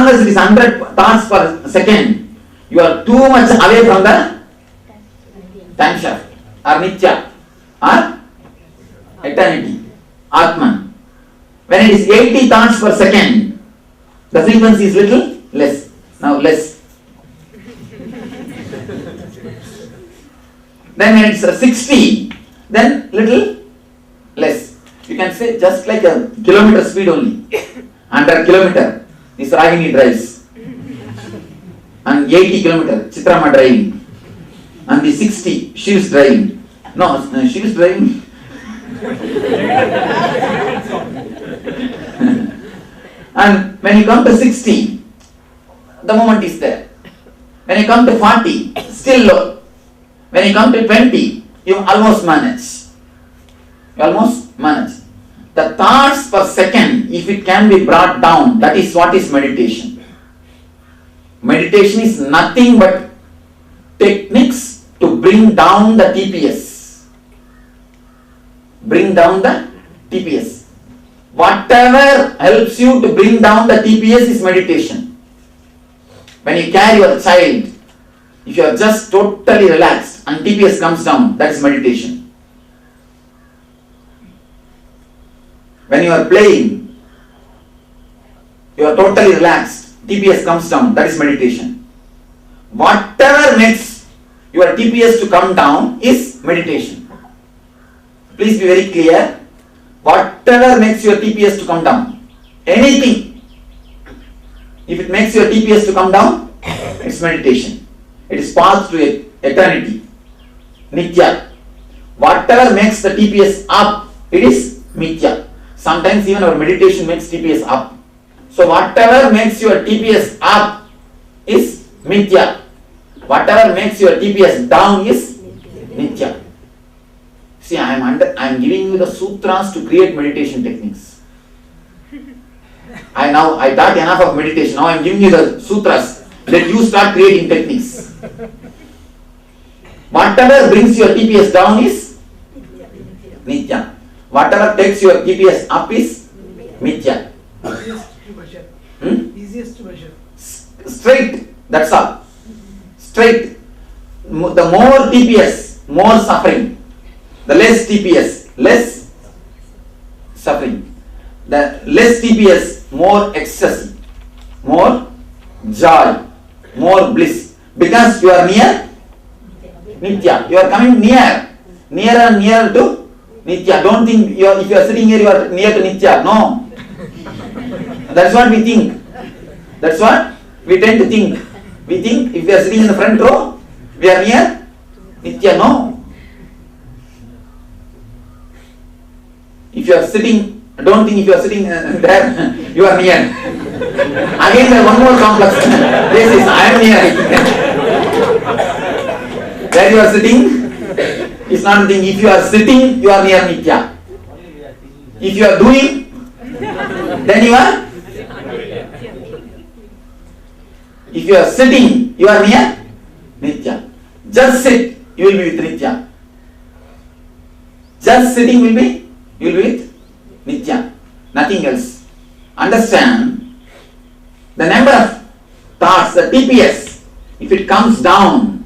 long as it is 100 thoughts per second, you are too much away from the time shaft or nitya or eternity, Atman. When it is 80 thoughts per second, the frequency is little less. Now less. Then when it's 60, then little less. You can say just like a kilometer speed only. 100 kilometer, this Ragini drives. And 80 kilometer, Chitrama driving. And the 60, she is driving. No, she is driving. And when you come to 60, the moment is there. When you come to 40, still low. When you come to 20, you almost manage. You almost manage. The thoughts per second, if it can be brought down, that is what is meditation. Meditation is nothing but techniques to bring down the TPS. Bring down the TPS. Whatever helps you to bring down the TPS is meditation. When you carry your child, if you are just totally relaxed and TPS comes down, that is meditation. When you are playing, you are totally relaxed, TPS comes down, that is meditation. Whatever makes your TPS to come down is meditation. Please be very clear. Whatever makes your TPS to come down, anything, if it makes your TPS to come down, it's meditation. It is path to eternity, nitya. Whatever makes the TPS up, it is mithya. Sometimes even our meditation makes TPS up. So whatever makes your TPS up is mithya. Whatever makes your TPS down is nitya. See, I am giving you the sutras to create meditation techniques. I taught enough of meditation. Now I am giving you the sutras. That you start creating techniques. Whatever brings your TPS down is nitya. Whatever takes your TPS up is mithya. Easiest to measure. Straight, that's all. Straight. The more TPS, more suffering. The less TPS, less suffering. The less TPS, more ecstasy, more joy, more bliss. Because you are near nitya. You are coming nearer and nearer to nitya. Don't think if you are sitting here, you are near to nitya. No. That's what we think. That's what we tend to think. We think if we are sitting in the front row, we are near nitya. No. If you are sitting, don't think if you are sitting there, you are near. Again, there is one more complex basis. I am near. Where you are sitting is not the thing. If you are sitting, you are near nitya. If you are doing, then you are. If you are sitting, you are near nitya. Just sit, you will be with nitya. Just sitting will be. You will be with nitya, nothing else. Understand, the number of thoughts, the TPS, if it comes down,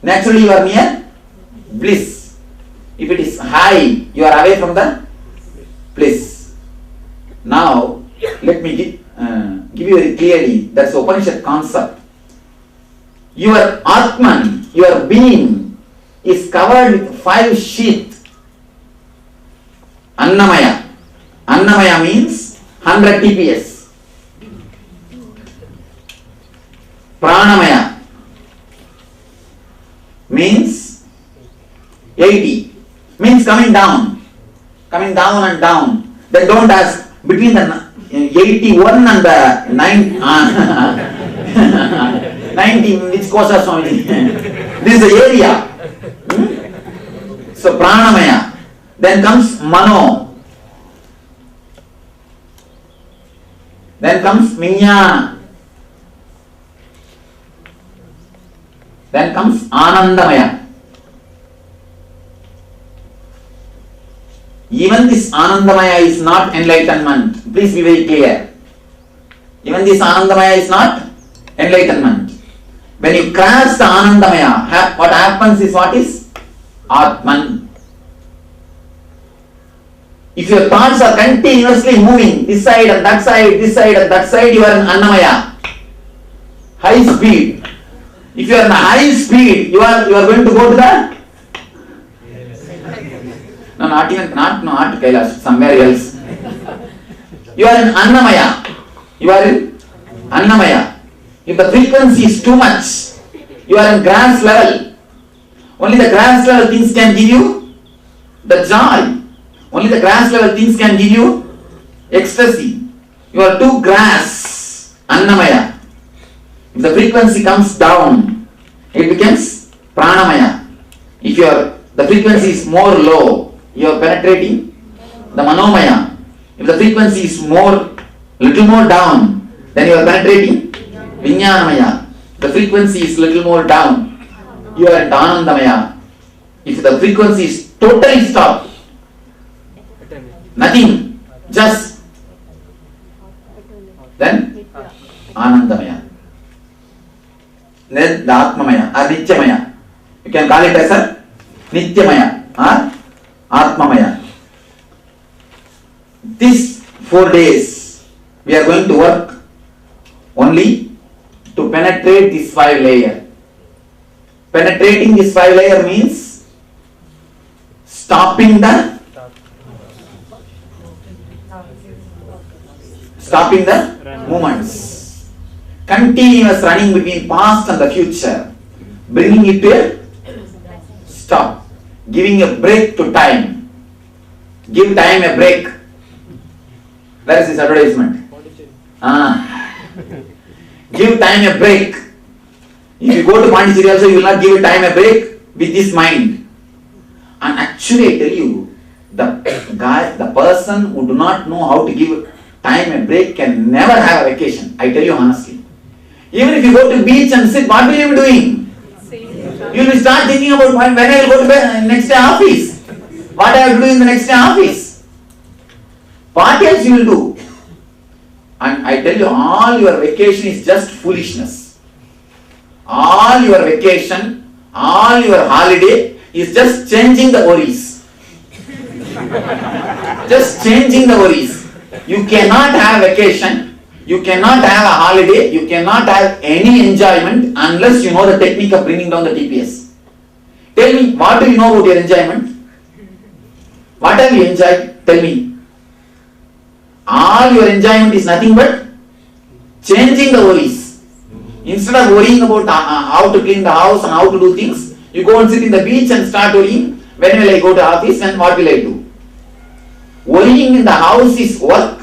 naturally you are near bliss. If it is high, you are away from the bliss. Now, let me give you very clearly, that's the Upanishad concept. Your Atman, your being, is covered with 5 sheaths. Annamaya. Annamaya means 100 TPS. Pranamaya means 80. Means coming down and down. Then don't ask between the 81 and the 90, which kosha Swami? This is the area. So Pranamaya. Then comes Mano. Then comes Vijnana. Then comes Anandamaya. Even this Anandamaya is not enlightenment. Please be very clear. Even this Anandamaya is not enlightenment. When you cross the Anandamaya, what happens is what is? Atman. If your thoughts are continuously moving this side and that side, this side and that side, you are in Annamaya. High speed. If you are in high speed, you are going to go to the no, not Kailash, somewhere else. You are in Annamaya. You are in Annamaya. If the frequency is too much, you are in grass level. Only the grass level things can give you the joy. Only the grass level things can give you ecstasy. You are too grass, Annamaya. If the frequency comes down, it becomes Pranamaya. If the frequency is more low, you are penetrating the Manomaya. If the frequency is little more down, then you are penetrating Vijnanamaya. The frequency is little more down, you are at Anandamaya. If the frequency is totally stopped, nothing, just, then Anandamaya. Then the Atmamaya or Nityamaya. You can call it as a Nityamaya or Atmamaya. These 4 days we are going to work only to penetrate this 5 layer. Penetrating this 5 layer means stopping the movements. Continuous running between past and the future. Bringing it to a stop. Giving a break to time. Give time a break. Where is this advertisement? Give time a break. If you go to Pondicherry also, you will not give time a break with this mind. And actually I tell you, the person who do not know how to give time a break can never have a vacation. I tell you honestly. Even if you go to beach and sit, what will you be doing? You will start thinking about when I will go to the next day office. What I have to do in the next day office. What else you will do? And I tell you, all your vacation is just foolishness. All your vacation, all your holiday is just changing the worries. Just changing the worries. You cannot have vacation, you cannot have a holiday, you cannot have any enjoyment unless you know the technique of bringing down the TPS. Tell me, what do you know about your enjoyment? What have you enjoyed? Tell me. All your enjoyment is nothing but changing the worries. Instead of worrying about how to clean the house and how to do things, you go and sit in the beach and start worrying, when will I go to office and what will I do? Worrying in the house is work.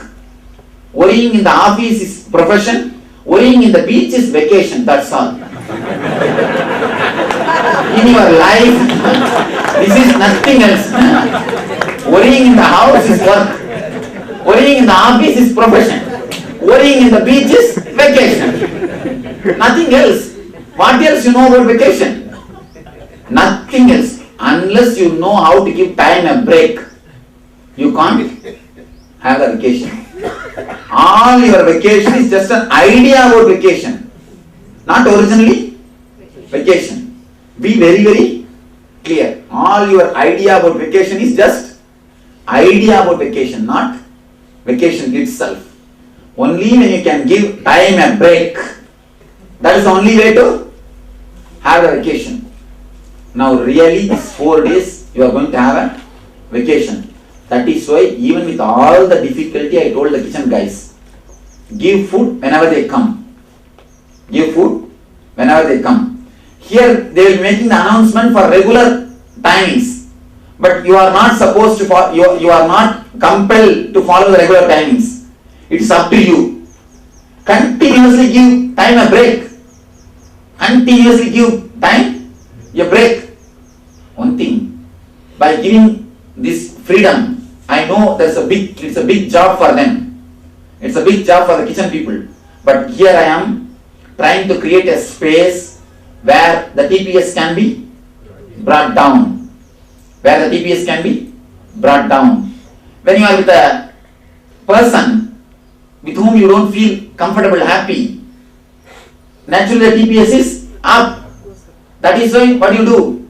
Worrying in the office is profession. Worrying in the beach is vacation. That's all. In your life, this is nothing else. Worrying in the house is work. Worrying in the office is profession. Worrying in the beach is vacation. Nothing else. What else you know about vacation? Nothing else. Unless you know how to give time a break, you can't have a vacation. All your vacation is just an idea about vacation. Not originally vacation. Be very, very clear. All your idea about vacation is just idea about vacation, not vacation itself. Only when you can give time a break, that is the only way to have a vacation. Now really these 4 days you are going to have a vacation. That is why even with all the difficulty, I told the kitchen guys, give food whenever they come. Give food whenever they come. Here they will be making the announcement for regular timings. But you are not supposed to follow, you are not compelled to follow the regular timings. It is up to you. Continuously give time a break. Continuously give time a break. One thing, by giving this freedom, I know it's a big job for them. It's a big job for the kitchen people. But here I am trying to create a space where the TPS can be brought down. Where the TPS can be brought down. When you are with a person with whom you don't feel comfortable, happy. Naturally the TPS is up. That is why what you do?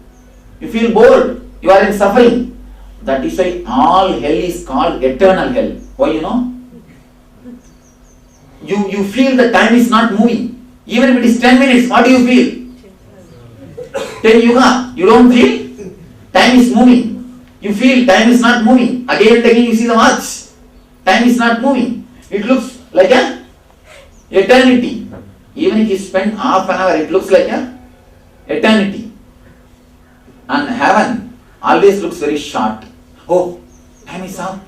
You feel bored, you are in suffering. That is why all hell is called eternal hell. Why you know? You feel the time is not moving. Even if it is 10 minutes, what do you feel? 10 yuga, you don't feel? Time is moving. You feel time is not moving. Again and again you see the watch. Time is not moving. It looks like an eternity. Even if you spend half an hour, it looks like an eternity. And heaven always looks very short. Oh, time is up.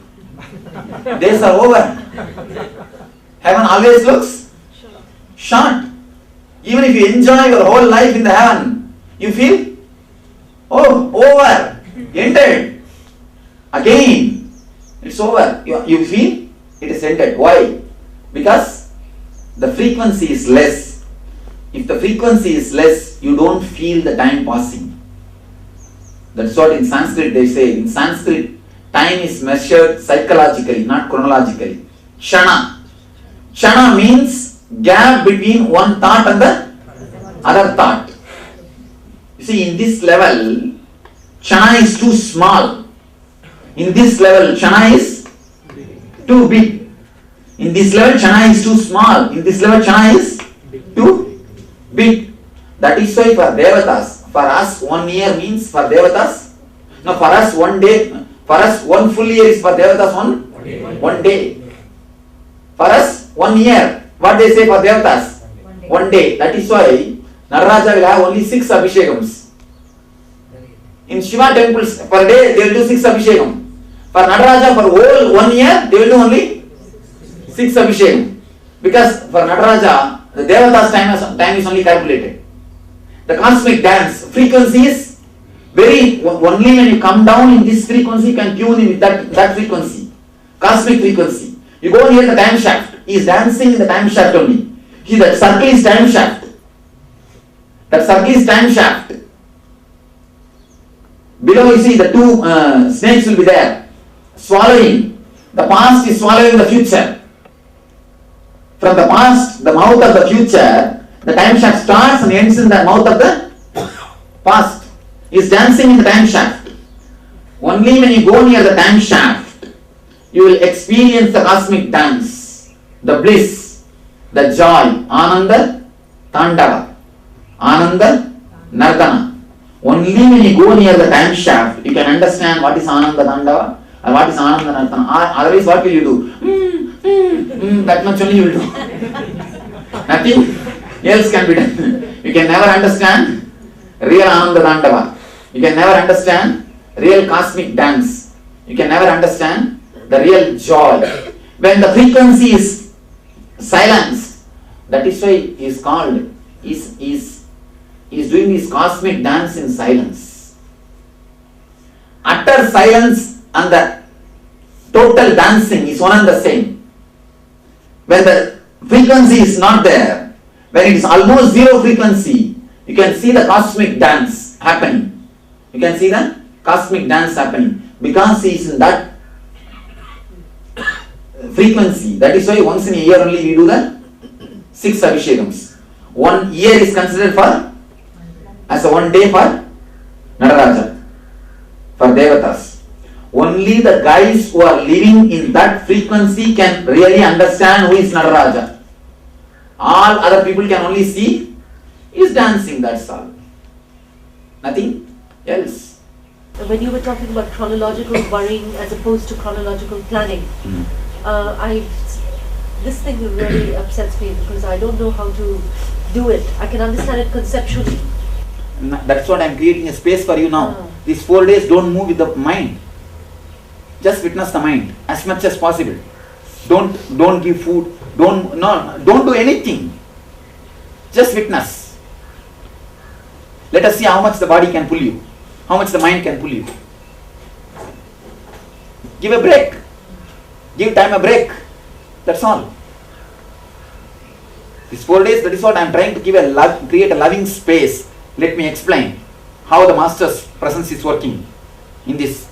Days are over. Heaven always looks short. Even if you enjoy your whole life in the heaven, you feel, oh, over, ended. Again, it's over. You feel it is ended. Why? Because the frequency is less. If the frequency is less, you don't feel the time passing. That's what in Sanskrit they say. In Sanskrit, time is measured psychologically, not chronologically. Shana. Shana means gap between one thought and the other thought. You see, in this level, Shana is too small. In this level, Shana is too big. In this level, Shana is too small. In this level, Shana is too big. That is why for Devatas, for us 1 year means for Devatas, no, for us 1 day, for us 1 full year is for Devatas 1 day. For us 1 year, what they say for Devatas? 1 day. That is why Nararaja will have only 6 Abhishekams. In Shiva temples per day they will do 6 Abhishekam. For Nataraja for whole 1 year they will do only 6 Abhishekam. Because for Nataraja the Devatas time is only calculated. The cosmic dance frequency is very, only when you come down in this frequency you can tune in with that frequency. Cosmic frequency. You go near the time shaft. He is dancing in the time shaft only. That circle is time shaft. That circle is time shaft. Below you see the 2 snakes will be there. Swallowing. The past is swallowing the future. From the past, the mouth of the future, the time shaft starts and ends in the mouth of the past. He is dancing in the time shaft. Only when you go near the time shaft, you will experience the cosmic dance, the bliss, the joy, Ananda Tandava, Ananda Nardana. Only when you go near the time shaft, you can understand what is Ananda Tandava and what is Ananda Nardana. Otherwise, what will you do? That much only you will do. Nothing else can be done. You can never understand real Ananda Tandava. You can never understand real cosmic dance. You can never understand the real joy. When the frequency is silenced, that is why he is called, he is doing his cosmic dance in silence. Utter silence and the total dancing is one and the same. When the frequency is not there, when it is almost zero frequency, you can see the cosmic dance happening. You can see the cosmic dance happening because he is in that frequency. That is why once in a year only we do the 6 Abhishekams. 1 year is considered for as a 1 day for Nataraja, for Devatas. Only the guys who are living in that frequency can really understand who is Nataraja. All other people can only see he is dancing, that's all. Nothing else. When you were talking about chronological worrying as opposed to chronological planning, this thing really upsets me because I don't know how to do it. I can understand it conceptually. That's what I am creating a space for you now. These 4 days don't move with the mind. Just witness the mind as much as possible. Don't give food. Don't do anything. Just witness. Let us see how much the body can pull you, how much the mind can pull you. Give a break. Give time a break. That's all. These 4 days, that is what I am trying to create a loving space. Let me explain how the Master's presence is working in this.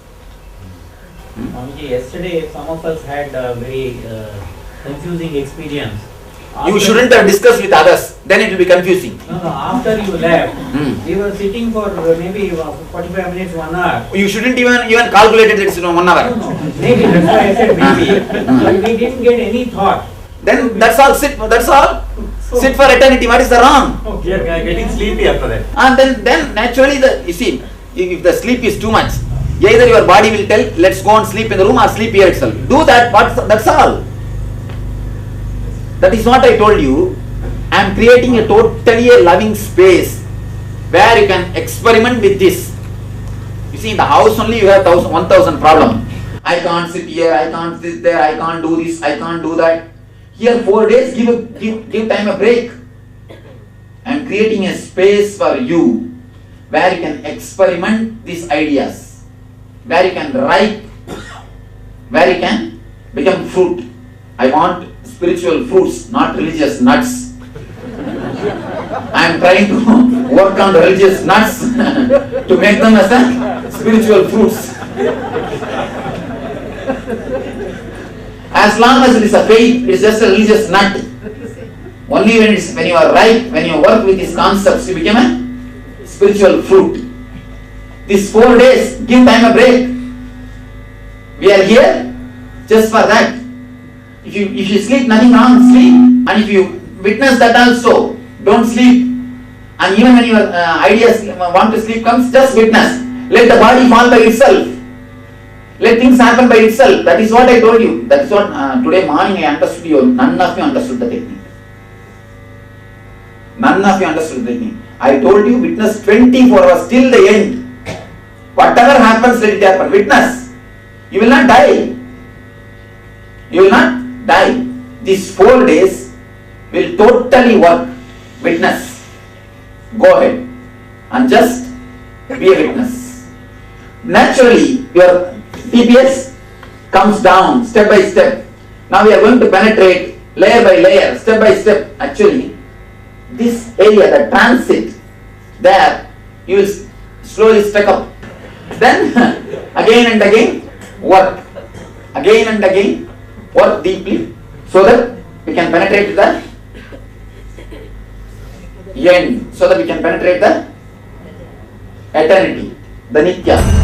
Yesterday, some of us had very confusing experience. You After- shouldn't have discussed with others, then it will be confusing. No, no, after you left, Hmm. we were sitting for maybe 45 minutes, 1 hour. You shouldn't even calculate it, it's 1 No, hour. no, maybe, that's why I said maybe. But we didn't get any thought. Then that's all, that's all. So- Sit for eternity, what is the wrong? Okay. We are getting sleepy after that. And then naturally you see, if the sleep is too much, either your body will tell, let's go and sleep in the room or sleep here itself. Do that, that's all. That is what I told you. I am creating a totally loving space where you can experiment with this. You see, in the house only you have 1,000 problems. I can't sit here, I can't sit there, I can't do this, I can't do that. Here 4 days, give time a break. I am creating a space for you where you can experiment these ideas, where you can ripe, where you can become fruit. I want spiritual fruits, not religious nuts. I am trying to work on the religious nuts to make them as a spiritual fruits. As long as it is a faith, it is just a religious nut. Only when you are ripe, when you work with these concepts, you become a spiritual fruit. These 4 days, give time a break. We are here just for that. If you sleep, nothing wrong, sleep. And if you witness that also, don't sleep. And even when your ideas want to sleep comes, just witness. Let the body fall by itself. Let things happen by itself. That is what I told you. That is what today morning I understood you. None of you understood the technique. None of you understood the technique. I told you witness 24 hours till the end. Whatever happens, let it happen. Witness. You will not die. You will not die. These 4 days will totally work. Witness. Go ahead and just be a witness. Naturally, your TPS comes down step by step. Now we are going to penetrate layer by layer, step by step. Actually, this area, the transit, there you will slowly stack up. Then again and again work. Again and again work deeply so that we can penetrate the end, so that we can penetrate the eternity, the Nitya.